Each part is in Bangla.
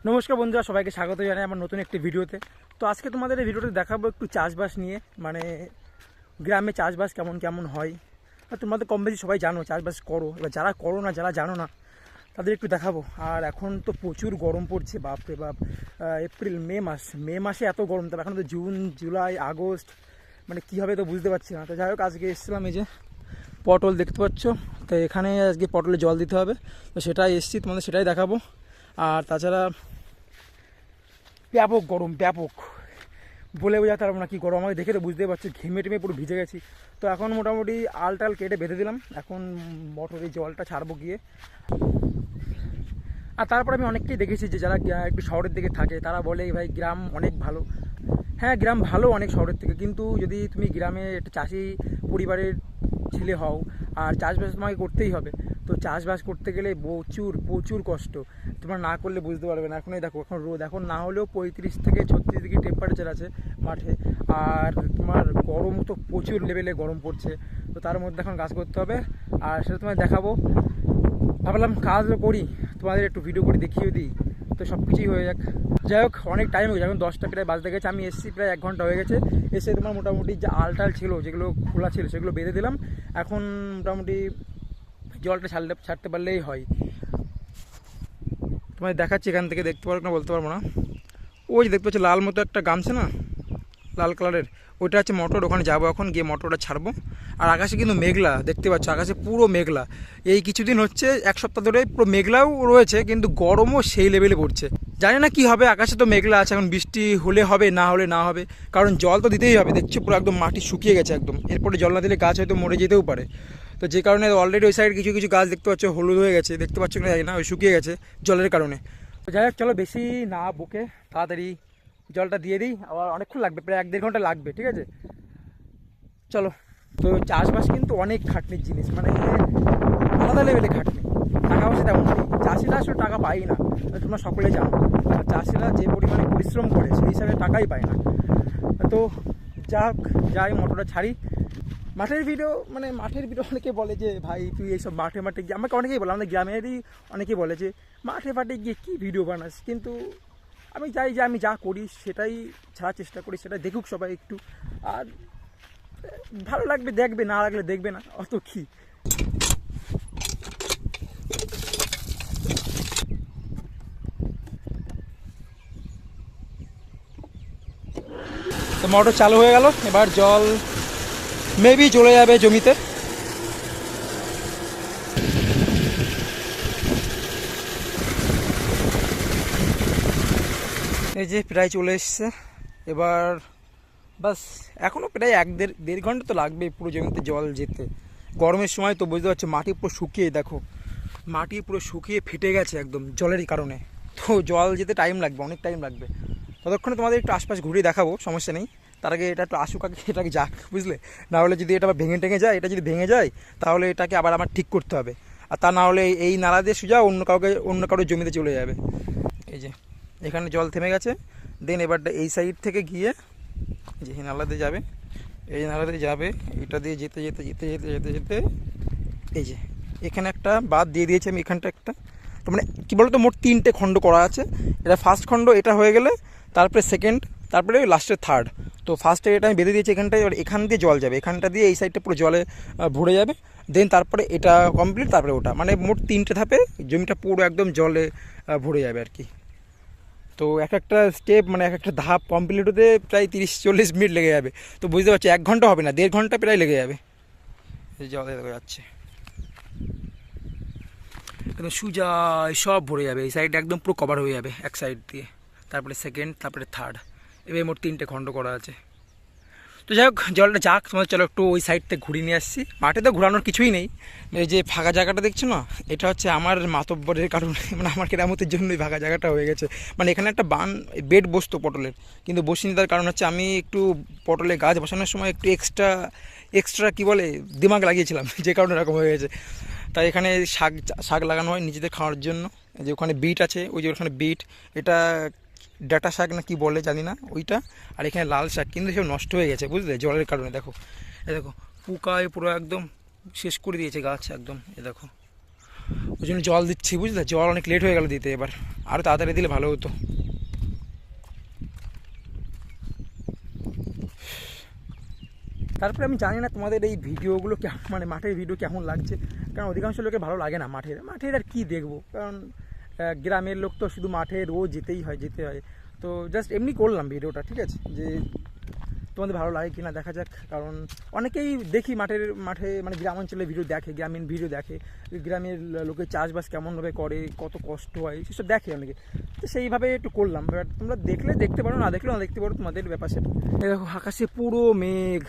নমস্কার বন্ধুরা, সবাইকে স্বাগত জানাই আমার নতুন একটি ভিডিওতে। তো আজকে তোমাদের এই ভিডিওতে দেখাবো একটু চাষবাস নিয়ে, মানে গ্রামে চাষবাস কেমন কেমন হয়। আর তোমরা তো কম বেশি সবাই জানো, চাষবাস করো। এবার যারা করো না, যারা জানো না, তাদের একটু দেখাবো। আর এখন তো প্রচুর গরম পড়ছে, বাপরে বাপ। এপ্রিল মে মাসে এত গরম, তবে এখন তো জুন জুলাই আগস্ট, মানে কী হবে তো বুঝতে পারছি না। তো যাই হোক, আজকে এসেছিলাম, এই যে পটল দেখতে পাচ্ছ, তো এখানে আজকে পটলে জল দিতে হবে, তো সেটাই এসেছি, তোমাদের সেটাই দেখাবো। আর তাছাড়া ব্যাপক গরম, ব্যাপক বলে বোঝাতে পারবো না কি গরম। আমাকে দেখে তো বুঝতেই পারছি, ঘেমে টেমে পুরো ভিজে গেছি। তো এখন মোটামুটি আল টাল কেটে বেঁধে দিলাম, এখন মোটরে জলটা ছাড়বো গিয়ে। আর তারপর আমি অনেককেই দেখেছি যে যারা একটু শহরের দিকে থাকে, তারা বলে ভাই গ্রাম অনেক ভালো। হ্যাঁ, গ্রাম ভালো অনেক শহরের থেকে, কিন্তু যদি তুমি গ্রামে একটা চাষি পরিবারের ছেলে হও আর চাষবাস তোমাকে করতেই হবে। তো চাষবাস করতে গেলে প্রচুর প্রচুর কষ্ট, তোমরা না করলে বুঝতে পারবে না। এখন দেখো, এখন রোদ, এখন না হলেও 35 থেকে 36 ডিগ্রি টেম্পারেচার আছে মাঠে, আর তোমার গরম তো প্রচুর লেভেলে গরম পড়ছে। তো তার মধ্যে এখন কাজ করতে হবে, আর সেটা তোমায় দেখাবো। ভাবলাম কাজও করি, তোমাদের একটু ভিডিও করে দেখিয়ে দিই, তো সব কিছুই হয়ে যাক। যাই হোক, অনেক টাইম হয়ে গেছে, এখন 10টা প্রায় বাজতে গেছে। আমি এসেছি প্রায় 1 ঘন্টা হয়ে গেছে। এসে তোমার মোটামুটি যে আলটাল ছিল, যেগুলো খোলা ছিল, সেগুলো বেঁধে দিলাম। এখন মোটামুটি জলটা ছাড়তে পারলেই হয়। তোমায় দেখাচ্ছি, এখান থেকে দেখতে পারো না বলতে পারবো না। ওই যে দেখতে পাচ্ছি লাল মতো একটা গামছে না, লাল কালারের, ওইটা হচ্ছে মোটর। ওখানে যাবো এখন, গিয়ে মোটরটা ছাড়বো। আর আকাশে কিন্তু মেঘলা, দেখতে পাচ্ছ আকাশে পুরো মেঘলা। এই কিছুদিন হচ্ছে, 1 সপ্তাহ ধরে পুরো মেঘলাও রয়েছে, কিন্তু গরমও সেই লেভেলে পড়ছে। জানি না কি হবে, আকাশে তো মেঘলা আছে, এখন বৃষ্টি হলে হবে, না হলে না হবে, কারণ জল তো দিতেই হবে। দেখছো পুরো একদম মাটি শুকিয়ে গেছে একদম, এরপরে জল না দিলে গাছ হয়তো মরে যেতেও পারে। তো যে কারণে অলরেডি ওই সাইড কিছু কিছু গাছ দেখতে পাচ্ছ হলুদ হয়ে গেছে, দেখতে পাচ্ছ না জানি না, ওই শুকিয়ে গেছে জলের কারণে। তো যাই হোক, চলো বেশি না বকে তাড়াতাড়ি জলটা দিয়ে দিই, আবার অনেকক্ষণ লাগবে, প্রায় 1-1.5 ঘন্টা লাগবে, ঠিক আছে? চলো। তো চাষবাস কিন্তু অনেক খাটনির জিনিস, মানে আলাদা লেভেলে খাটনি। টাকা পয়সা তেমন নেই, চাষিরা আসলে টাকা পাই না, তোমরা সকলে জানো। আর চাষিরা যে পরিমাণে পরিশ্রম করে, সেই হিসাবে টাকাই পায় না। তো যাই মোটরটা ছাড়ি। মাঠের ভিডিও, মানে মাঠের ভিডিও অনেকে বলে যে ভাই তুই এইসব মাঠে গিয়ে, আমাকে অনেকেই বলে, আমাদের গ্রামেরই অনেকেই বলে যে মাঠে গিয়ে কী ভিডিও বানাস। কিন্তু আমি চাই যে আমি যা করি সেটাই ছাড়ার চেষ্টা করি, সেটা দেখুক সবাই একটু। আর ভালো লাগবে দেখবে, না লাগলে দেখবে না, অত কি। তো মোটর চালু হয়ে গেল, এবার জল মেবি চলে যাবে জমিতে। এই যে প্রায় চলে এসছে, এবার বাস এখনও প্রায় 1-1.5 ঘন্টা তো লাগবে পুরো জমিতে জল যেতে। গরমের সময় তো বুঝতে পারছো, মাটি পুরো শুকিয়ে, দেখো মাটি পুরো শুকিয়ে ফেটে গেছে একদম জলেরই কারণে। তো জল যেতে টাইম লাগবে, অনেক টাইম লাগবে। ততক্ষণে তোমাদের একটু আশপাশ ঘুরিয়ে দেখাবো, সমস্যা নেই। তার আগে এটা একটু আসুক আগে, এটাকে যাক, বুঝলে? না হলে যদি এটা আবার ভেঙে টেঙে যায়, এটা যদি ভেঙে যায় তাহলে এটাকে আবার আমার ঠিক করতে হবে। আর তা না হলে এই নালা দিয়ে সোজা অন্য কারোর জমিতে চলে যাবে। এই যে এখানে জল থেমে গেছে, দেন এবারটা এই সাইড থেকে গিয়ে যে নালাতে যাবে, এই নালাতে যাবে, এটা দিয়ে যেতে যেতে যেতে যেতে যেতে যেতে এই যে এখানে একটা বাদ দিয়ে দিয়েছি আমি, এখানটা একটা। তো মানে কী বলতো, মোট 3টে খণ্ড করা আছে। এটা ফার্স্ট খণ্ড, এটা হয়ে গেলে তারপরে সেকেন্ড, তারপরে লাস্টের থার্ড। তো ফার্স্টে এটা আমি বেঁধে দিয়েছি এখানটায়, এবার এখান দিয়ে জল যাবে, এখানটা দিয়ে এই সাইডটা পুরো জলে ভরে যাবে। দেন তারপরে এটা কমপ্লিট, তারপরে ওটা, মানে মোট 3টে ধাপে জমিটা পুরো একদম জলে ভরে যাবে আর কি। তো এক একটা স্টেপ, মানে এক একটা ধাপ কমপ্লিট হতে প্রায় 30-40 মিনিট লেগে যাবে। তো বুঝতে পারছি 1 ঘন্টা হবে না, 1.5 ঘন্টা প্রায় লেগে যাবে। জল দেখা যাচ্ছে একদম সুজায় সব ভরে যাবে, এই সাইড একদম পুরো কভার হয়ে যাবে এক সাইড দিয়ে, তারপরে সেকেন্ড, তারপরে থার্ড। এবার মোট 3টে খণ্ড করা আছে। তো যাই হোক, জলটা যাক, তোমাদের চলো একটু ওই সাইড থেকে ঘুরিয়ে নিয়ে আসছি। মাঠে তো ঘোরানোর কিছুই নেই, এই যে ফাঁকা জায়গাটা দেখছো না, এটা হচ্ছে আমার মাতব্বরের কারণে, মানে আমার কেরামতের জন্যই ফাঁকা জায়গাটা হয়ে গেছে। মানে এখানে একটা বেড বসতো পটলের, কিন্তু বসিনি, তার কারণ হচ্ছে আমি একটু পটলে গাছ বসানোর সময় একটু এক্সট্রা কী বলে দিমাগ লাগিয়েছিলাম, যে কারণে এরকম হয়ে গেছে। তাই এখানে শাক লাগানো হয় নিজেদের খাওয়ার জন্য। যে ওখানে বিট আছে, ওই যে ওখানে বিট, এটা ডাটা শাক না কি বলে জানি না ওইটা। আর এখানে লাল শাক, কিন্তু সব নষ্ট হয়ে গেছে বুঝলে, জলের কারণে। দেখো পোকায় পুরো একদম শেষ করে দিয়েছে গাছ একদম, দেখো ওই জন্য জল দিচ্ছি, বুঝলে? জল অনেক লেট হয়ে গেল দিতে, এবার আরও তাড়াতাড়ি দিলে ভালো হতো। তারপরে আমি জানি না তোমাদের এই ভিডিওগুলো মানে মাঠের ভিডিও কেমন লাগছে, কারণ অধিকাংশ লোকের ভালো লাগে না মাঠের আর কি দেখবো, কারণ গ্রামের লোক তো শুধু মাঠে রোজ যেতে হয়। তো জাস্ট এমনি করলাম ভিডিওটা, ঠিক আছে? যে তোমাদের ভালো লাগে কিনা দেখা যাক, কারণ অনেকেই দেখি মাঠে মানে গ্রাম অঞ্চলের ভিডিও দেখে, গ্রামীণ ভিডিও দেখে, গ্রামের লোকের চাষবাস কেমনভাবে করে, কত কষ্ট হয় সেসব দেখে অনেকে। তো সেইভাবে একটু করলাম। এবার তোমরা দেখলে দেখতে পারো, না দেখলেও না দেখতে পারো, তোমাদের ব্যাপার সেটা। দেখো আকাশে পুরো মেঘ।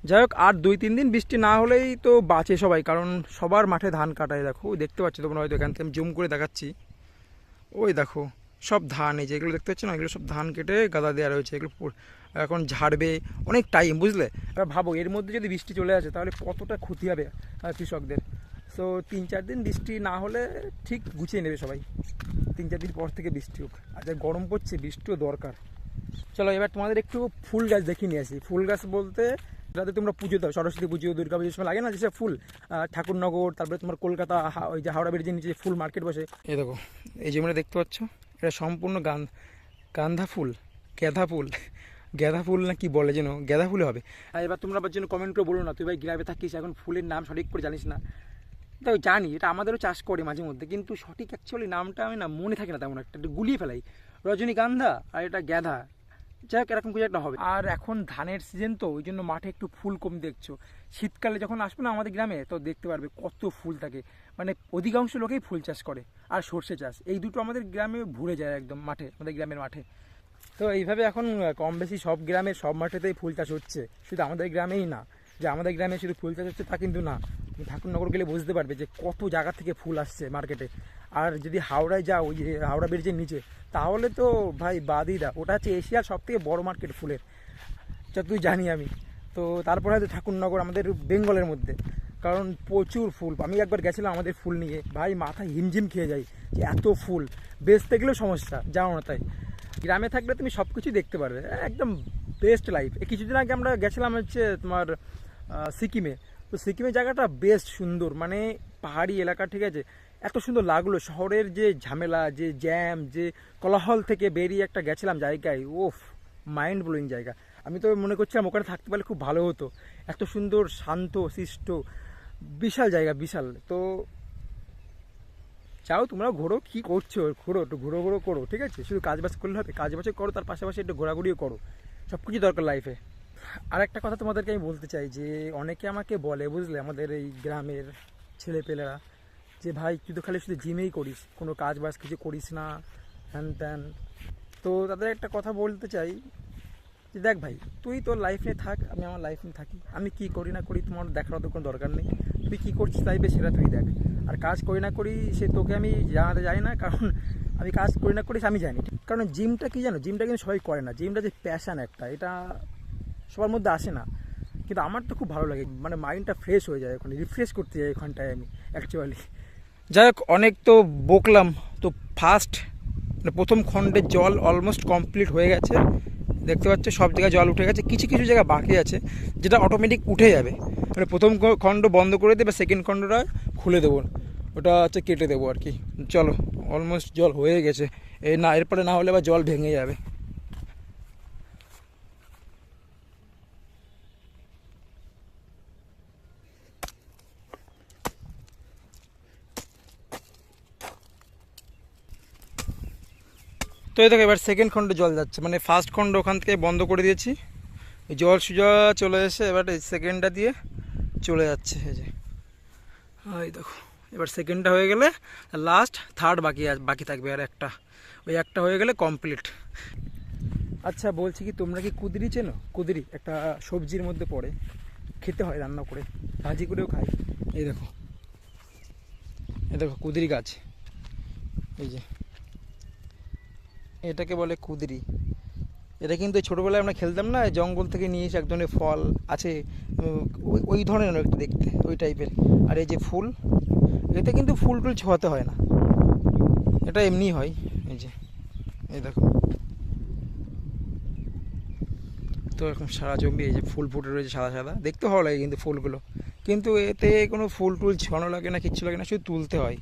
যাই হোক, আর 2-3 দিন বৃষ্টি না হলেই তো বাঁচে সবাই, কারণ সবার মাঠে ধান কাটায়। দেখো দেখতে পাচ্ছি তোমরা হয়তো, এখান থেকে আমি জুম করে দেখাচ্ছি। ওই দেখো সব ধান, এই যে এগুলো দেখতে পাচ্ছ না, এগুলো সব ধান কেটে গাদা দেওয়া রয়েছে, এগুলো এখন ঝাড়বে, অনেক টাইম, বুঝলে? এবার ভাবো এর মধ্যে যদি বৃষ্টি চলে আসে তাহলে কতটা ক্ষতি হবে কৃষকদের। সো 3-4 দিন বৃষ্টি না হলে ঠিক গুছিয়ে নেবে সবাই, 3-4 দিন পর থেকে বৃষ্টি হোক। আর যা গরম পড়ছে বৃষ্টিও দরকার। চলো এবার তোমাদের একটু ফুল গাছ দেখিয়ে নিয়ে আসি। ফুল গাছ বলতে যাতে তোমরা পুজো দাও, সরস্বতী পুজো, দুর্গা পুজোর সময় লাগে না যেসব ফুল, ঠাকুরনগর, তারপরে তোমার কলকাতা, ওই যে হাওড়া ব্রিজের নিচে ফুল মার্কেট বসে। এই দেখো এই যেমন দেখতে পাচ্ছ, এটা সম্পূর্ণ গাঁদা ফুল, গেঁদা ফুল না কি বলে যেন, গেঁদা ফুলে হবে। আর এবার তোমরা আবার জন্য কমেন্ট করে বলো না তুই ভাই গ্রামে থাকিস, এখন ফুলের নাম সঠিক করে জানিস না। তাই জানি এটা আমাদেরও চাষ করে মাঝে মধ্যে, কিন্তু সঠিক অ্যাকচুয়ালি নামটা আমি না মনে থাকে না তেমন একটা, একটু গুলিয়ে ফেলাই। রজনীগন্ধা আর এটা গ্যাধা, যাই হোক এরকম কিছু একটা হবে। আর এখন ধানের সিজন তো ওই জন্য মাঠে একটু ফুল কম দেখছো। শীতকালে যখন আসবে না আমাদের গ্রামে, তো দেখতে পারবে কত ফুল থাকে, মানে অধিকাংশ লোকেই ফুল চাষ করে আর সর্ষে চাষ, এই দুটো আমাদের গ্রামে ভরে যায় একদম মাঠে, আমাদের গ্রামের মাঠে। তো এইভাবে এখন কম বেশি সব গ্রামের সব মাঠেতেই ফুল চাষ হচ্ছে, শুধু আমাদের গ্রামেই না। যে আমাদের গ্রামে শুধু ফুল চাষ হচ্ছে তা কিন্তু না, তুমি ঠাকুরনগর গেলে বুঝতে পারবে যে কত জায়গা থেকে ফুল আসছে মার্কেটে। আর যদি হাওড়ায় যাও, ওই যে হাওড়া ব্রিজের নিচে, তাহলে তো ভাই বাদই দা, ওটা হচ্ছে এশিয়ার সব থেকে বড় মার্কেট ফুলের, যতদূর জানি আমি। তো তারপরে হয়তো ঠাকুরনগর আমাদের বেঙ্গলের মধ্যে, কারণ প্রচুর ফুল। আমি একবার গেছিলাম আমাদের ফুল নিয়ে, ভাই মাথা হিমঝিম খেয়ে যায় যে এত ফুল, বেচতে গেলেও সমস্যা, যাও না। তাই গ্রামে থাকলে তুমি সব কিছুই দেখতে পারবে, একদম বেস্ট লাইফ। কিছুদিন আগে আমরা গেছিলাম হচ্ছে তোমার সিকিমে। তো সিকিমের জায়গাটা বেস্ট সুন্দর, মানে পাহাড়ি এলাকা, ঠিক আছে? এত সুন্দর লাগলো, শহরের যে ঝামেলা, যে জ্যাম, যে কোলাহল থেকে বেরিয়ে একটা গেছিলাম জায়গায়, ওফ, মাইন্ড ব্লোয়িং জায়গা। আমি তো মনে করছিলাম ওখানে থাকতে পারলে খুব ভালো হতো, এত সুন্দর, শান্ত শিষ্ট, বিশাল জায়গা, বিশাল। তো চাও তোমরা ঘোরো, কি করছো ঘোরো, একটু ঘুরো ঘুরো করো, ঠিক আছে? শুধু কাজবাজ করলে হবে, কাজবাজ করো, তার পাশাপাশি একটু ঘোরাঘুরিও করো, সব কিছু দরকার লাইফে। আর একটা কথা তোমাদেরকে আমি বলতে চাই, যে অনেকে আমাকে বলে, বুঝলে, আমাদের এই গ্রামের ছেলেপেলেরা, যে ভাই তুই তো খালি শুধু জিমেই করিস, কোনো কাজ বাজ কিছু করিস না, হ্যান ত্যান। তো তাদের একটা কথা বলতে চাই, যে দেখ ভাই, তুই তোর লাইফ নিয়ে থাক, আমি আমার লাইফ নিয়ে থাকি। আমি কি করি না করি তোমার দেখার তো কোনো দরকার নেই, তুই কী করছিস লাইফে সেটা তুই দেখ। আর কাজ করি না করি সে তোকে আমি জানাতে যাই না, কারণ আমি কাজ করি না করিস আমি জানি। কারণ জিমটা কি জানো, জিমটা কিন্তু সবাই করে না, জিমটা যে প্যাশান একটা, এটা সবার মধ্যে আসে না, কিন্তু আমার তো খুব ভালো লাগে, মানে মাইন্ডটা ফ্রেশ হয়ে যায়, ওখানে রিফ্রেশ করতে যাই ওখানটায় আমি অ্যাকচুয়ালি। যাই হোক, অনেক তো বকলাম। তো ফার্স্ট মানে প্রথম খণ্ডের জল অলমোস্ট কমপ্লিট হয়ে গেছে, দেখতে পাচ্ছ সব জায়গায় জল উঠে গেছে, কিছু কিছু জায়গা বাকি আছে যেটা অটোমেটিক উঠে যাবে, মানে প্রথম খণ্ড বন্ধ করে দেবে, সেকেন্ড খণ্ডটা খুলে দেবো, ওটা হচ্ছে কেটে দেবো আর কি। চলো, অলমোস্ট জল হয়ে গেছে, না এরপরে না হলে আবার জল ভেঙে যাবে। তো এই দেখো এবার সেকেন্ড খণ্ড জল যাচ্ছে, মানে ফার্স্ট খণ্ড ওখান থেকে বন্ধ করে দিয়েছি, জল সুজা চলে এসে এবার এই সেকেন্ডটা দিয়ে চলে যাচ্ছে। এই যে এই দেখো, এবার সেকেন্ডটা হয়ে গেলে লাস্ট থার্ড বাকি থাকবে, আর একটা, ওই একটা হয়ে গেলে কমপ্লিট। আচ্ছা বলছি কি, তোমরা কি কুদরি চেনো? কুদরি একটা সবজির মধ্যে পড়ে, খেতে হয় রান্না করে, ভাজি করেও খাই। এই দেখো, এই দেখো কুদরি গাছ, এই যে এটাকে বলে কুদরি। এটা কিন্তু ছোটোবেলায় আমরা খেলতাম না, জঙ্গল থেকে নিয়ে এসে এক ধরনের ফল আছে, ওই ধরনের একটু দেখতে, ওই টাইপের। আর এই যে ফুল, এতে কিন্তু ফুল টুল ছোঁয়াতে হয় না, এটা এমনি হয়। এই যে এই দেখো, তো এরকম সারা জমি এই যে ফুল ফুটে রয়েছে সাদা সাদা, দেখতে ভালো লাগে কিন্তু ফুলগুলো, কিন্তু এতে কোনো ফুল টুল ছড়ানো লাগে না, কিচ্ছু লাগে না, শুধু তুলতে হয়।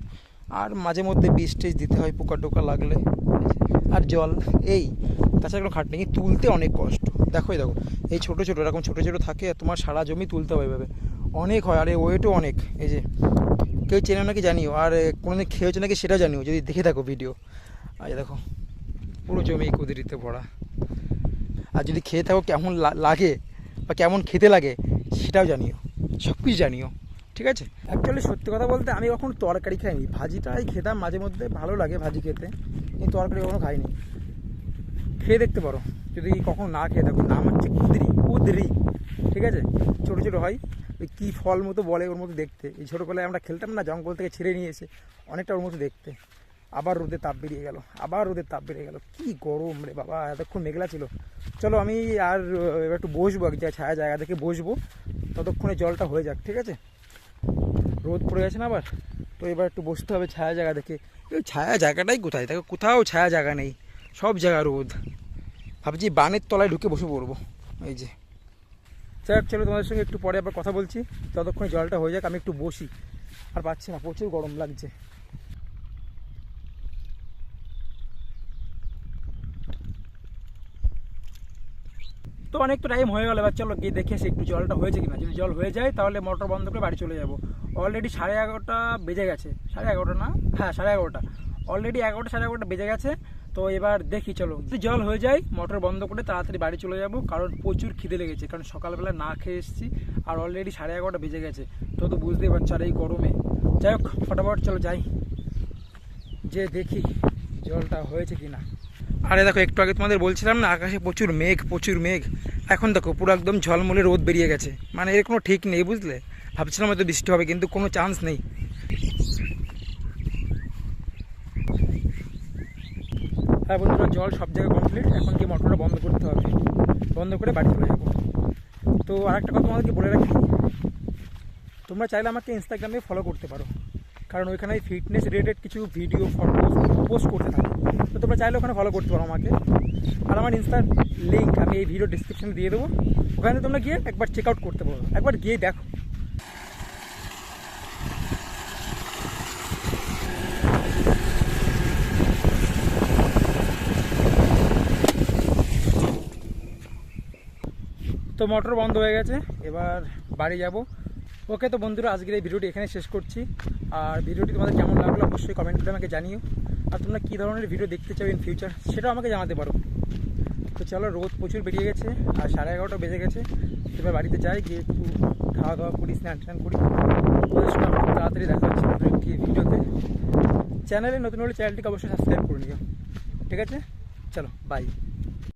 আর মাঝে মধ্যে বীজ টিজ দিতে হয় পোকা টোকা লাগলে, আর জল, এই, তাছাড়া কোনো খাট নেই। তুলতে অনেক কষ্ট। দেখো এই ছোটো ছোটো এরকম ছোটো ছোটো থাকে, আর তোমার সারা জমি তুলতে হয় এভাবে, অনেক হয়। আর ওয়েটও অনেক। এই যে কেউ চেনে নাকি জানিও, আর কোনোদিন খেয়েছো নাকি সেটা জানিও যদি দেখে থাকো ভিডিও। আর দেখো পুরো জমি কুঁদরিতে ভরা। আর যদি খেয়ে থাকো কেমন লাগে বা কেমন খেতে লাগে সেটাও জানিও, সব কিছু জানিও, ঠিক আছে। অ্যাকচুয়ালি সত্যি কথা বলতে আমি কখনো তরকারি খাইনি, ভাজিটাই খেতাম মাঝে মধ্যে, ভালো লাগে ভাজি খেতে, কিন্তু তরকারি কখনো খাইনি। খেয়ে দেখতে পারো যদি কখনো না খেয়ে থাকো। নাম হচ্ছে কুঁদরি, ঠিক আছে। ছোটো ছোটো হয়, ওই কী ফল মতো বলে ওর মতো দেখতে। এই ছোটোবেলায় আমরা খেলতাম না, জঙ্গল থেকে ছিঁড়ে নিয়ে এসে, অনেকটা ওর মতো দেখতে। আবার রোদের তাপ বেরিয়ে গেল, কি গরম রে বাবা, এতক্ষণ মেঘলা ছিল। চলো আমি আর এবার একটু বসবো, এক জায়গায় ছায়া জায়গা দেখে বসবো, ততক্ষণে জলটা হয়ে যাক, ঠিক আছে। রোদ পড়ে গেছে না আবার, তো এবার একটু বসতে হবে ছায়া জায়গা দেখে। এই ছায়া জায়গাটাই কোথায়, দেখো কোথাও ছায়া জায়গা নেই, সব জায়গা রোদ। ভাবছি বানের তলায় ঢুকে বসে পড়বো। এই যে চলো তোমাদের সঙ্গে একটু পরে আবার কথা বলছি, ততক্ষণে জলটা হয়ে যাক, আমি একটু বসি। আর পাচ্ছি না, প্রচুর গরম লাগছে। তো অনেক তো টাইম হয়ে গেল, এবার চলো গিয়ে দেখে এসে একটু জলটা হয়েছে কিনা। যদি জল হয়ে যায় তাহলে মোটর বন্ধ করে বাড়ি চলে যাব। অলরেডি 11:30 বেজে গেছে, 11:30 না, হ্যাঁ 11:30, অলরেডি 11টা 11:30 বেজে গেছে। তো এবার দেখি, চলো যদি জল হয়ে যায় মোটর বন্ধ করে তাড়াতাড়ি বাড়ি চলে যাব, কারণ প্রচুর খিদে লেগেছে, কারণ সকালবেলা না খেয়ে এসেছি, আর অলরেডি 11:30 বেজে গেছে। তো বুঝতেই পারছো, আর এই গরমে। যাই হোক ফটাফট চলো যাই, যে দেখি জলটা হয়েছে কিনা। আরে দেখো একটু আগে তোমাদের বলছিলাম না আকাশে প্রচুর মেঘ, এখন দেখো পুরো একদম ঝলমলে রোদ বেরিয়ে গেছে। মানে এর কোনো ঠিক নেই, বুঝলে। ভাবছিলাম হয়তো বৃষ্টি হবে, কিন্তু কোনো চান্স নেই। হ্যাঁ বন্ধুরা, জল সব জায়গায় কমপ্লিট, এখন কি মোটরটা বন্ধ করতে হবে, বন্ধ করে বাড়ি চলে যাবো। তো আরেকটা কথা তোমাদেরকে বলে রাখি, তোমরা চাইলে আমাকে ইনস্টাগ্রামে ফলো করতে পারো, কারণ ওইখানে ফিটনেস রিলেটেড কিছু ভিডিও ফটো পোস্ট করতে থাকি। তো তোমরা চাইলে ওখানে ফলো করতে পারো আমাকে। আর আমার ইনস্টার লিঙ্ক আমি এই ভিডিও ডিসক্রিপশনে দিয়ে দেবো, ওখানে তোমরা গিয়ে একবার চেক আউট করতে পারো, একবার গিয়ে দেখো। তো মোটর বন্ধ হয়ে গেছে, এবার বাড়ি যাব। ওকে, তো বন্ধুরা আজকের এই ভিডিওটি এখানে শেষ করছি। আর ভিডিওটি তোমাদের কেমন লাগলো অবশ্যই কমেন্ট করে আমাকে জানিও। আর তোমরা কী ধরনের ভিডিও দেখতে চাও ইন ফিউচার সেটাও আমাকে জানাতে পারো। তো চলো, রোদ প্রচুর বেরিয়ে গেছে আর 11:30 বেজে গেছে। এবার বাড়িতে যাই, গিয়ে একটু খাওয়া দাওয়া করি, স্নান টান করি। ওদের সঙ্গে আমার খুব তাড়াতাড়ি দেখা হচ্ছে নতুন একটি ভিডিওতে। চ্যানেলে নতুন হলে চ্যানেলটিকে অবশ্যই সাবস্ক্রাইব করে নিও, ঠিক আছে। চলো বাই।